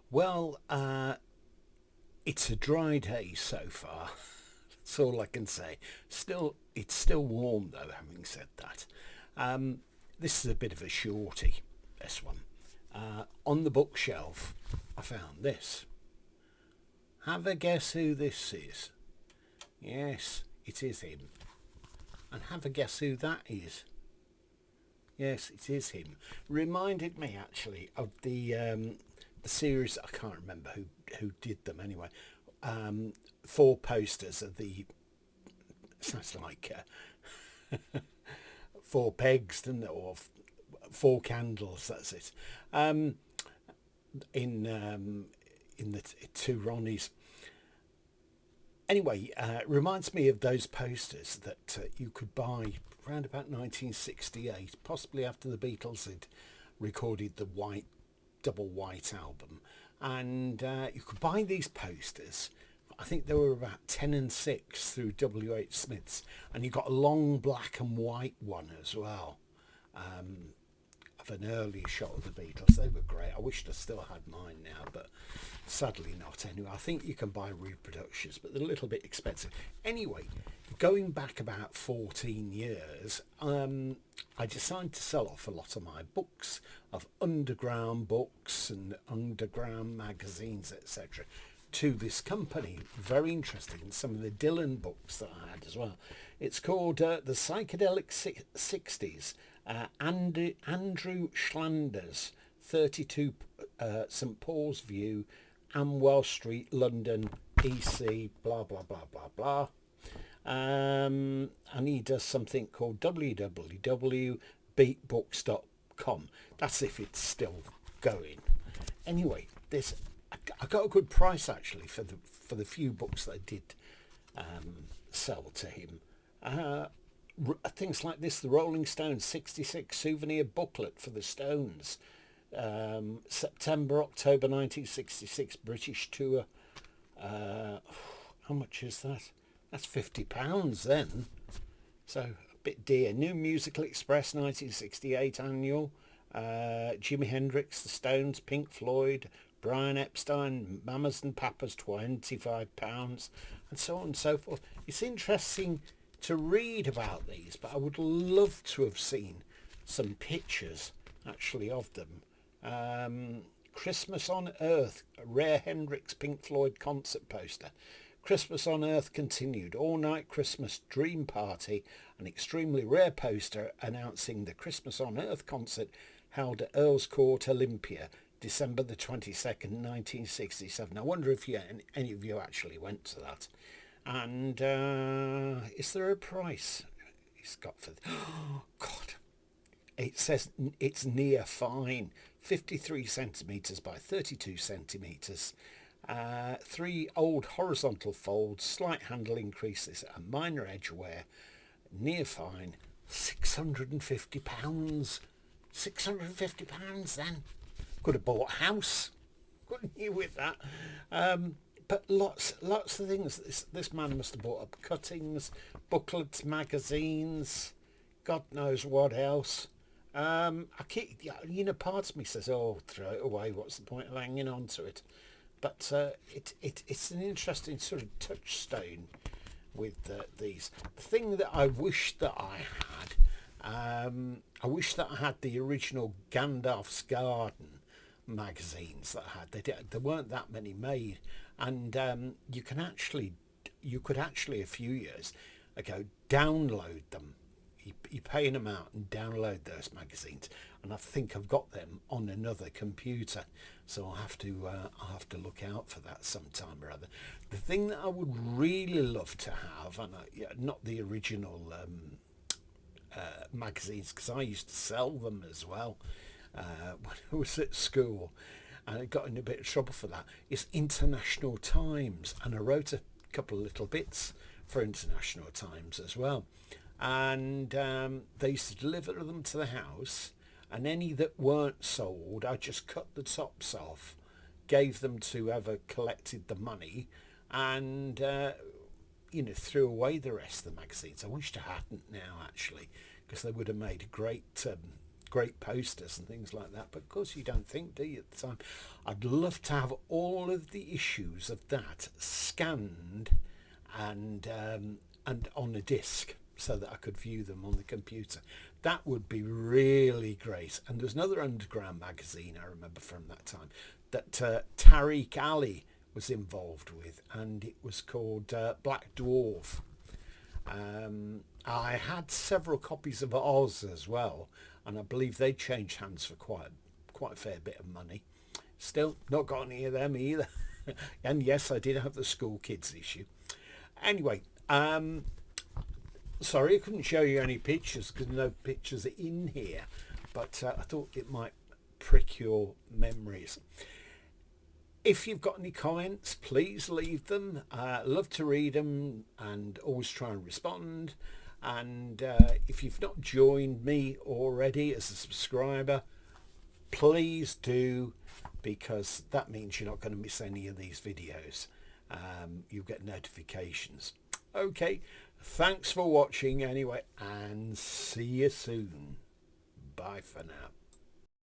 Well, it's a dry day so far. That's all I can say. It's still warm though. Having said that, um, this is a bit of a shorty. This one, on the bookshelf, I found this. Have a guess who this is? Yes, it is him. And have a guess who that is? Yes, it is him. Reminded me actually of the series. I can't remember who did them anyway. Um, Four posters of the sounds like four pegs, doesn't it? Or four candles. That's it. Um, in the two Ronnies. Anyway, it reminds me of those posters that you could buy around about 1968, possibly after the Beatles had recorded the white double white album, and you could buy these posters. I think they were about 10 and 6 through WH Smith's, and you got a long black and white one as well, of an earlier shot of the Beatles. They were great. I wished I still had mine now, but sadly not. Anyway, I think you can buy reproductions, but they're a little bit expensive. Anyway, going back about 14 years, I decided to sell off a lot of my books, of underground books and underground magazines, etc., to this company. Very interesting. Some of the Dylan books that I had as well. It's called The Psychedelic 60s. Andrew Schlanders, 32 St Paul's View, Amwell Street, London, EC, blah, blah, blah, blah, blah. And he does something called www.beatbooks.com. That's if it's still going. Anyway, I got a good price actually for the few books that I did sell to him. Things like this, the Rolling Stones 66 souvenir booklet for the Stones, September October 1966 British tour. How much is that? That's £50 then, so a bit dear. New Musical Express 1968 annual, Jimi Hendrix, the Stones, Pink Floyd, Brian Epstein, Mamas and Papas, £25, and so on and so forth. It's interesting to read about these, but I would love to have seen some pictures actually of them. Christmas on Earth, a rare Hendrix Pink Floyd concert poster. Christmas on Earth continued, all night Christmas dream party, an extremely rare poster announcing the Christmas on Earth concert held at Earls Court, Olympia, December the 22nd, 1967. I wonder if any of you actually went to that. And is there a price he's got for? Oh God! It says it's near fine, 53 centimetres by 32 centimetres. Three old horizontal folds, slight handle increases, a minor edge wear, near fine, £650. £650 then. Could have bought a house, couldn't you, with that? But lots of things. This man must have bought up cuttings, booklets, magazines, God knows what else. I keep, part of me says, "Oh, throw it away. What's the point of hanging on to it?" But it's an interesting sort of touchstone with these. The thing that I wish that I wish that I had the original Gandalf's Garden magazines that I had. There weren't that many made, and you could actually a few years ago download them. You pay an amount and download those magazines, and I think I've got them on another computer, so I'll have to look out for that sometime or other. The thing that I would really love to have, and not the original magazines, because I used to sell them as well when I was at school, and I got in a bit of trouble for that, is International Times, and I wrote a couple of little bits for International Times as well. And they used to deliver them to the house, and any that weren't sold, I just cut the tops off, gave them to whoever collected the money, and threw away the rest of the magazines. I wished I hadn't now, actually, because they would have made a great great posters and things like that, but of course you don't think, do you, at the time? I'd love to have all of the issues of that scanned and on a disc so that I could view them on the computer. That would be really great. And there's another underground magazine I remember from that time that Tariq Ali was involved with, and it was called Black Dwarf. I had several copies of Oz as well, and I believe they changed hands for quite a fair bit of money. Still not got any of them either. And yes, I did have the school kids issue. Anyway, sorry I couldn't show you any pictures because no pictures are in here, but I thought it might prick your memories. If you've got any comments, please leave them. Love to read them and always try and respond. And if you've not joined me already as a subscriber, please do, because that means you're not going to miss any of these videos. You'll get notifications. Okay, thanks for watching anyway, and see you soon. Bye for now.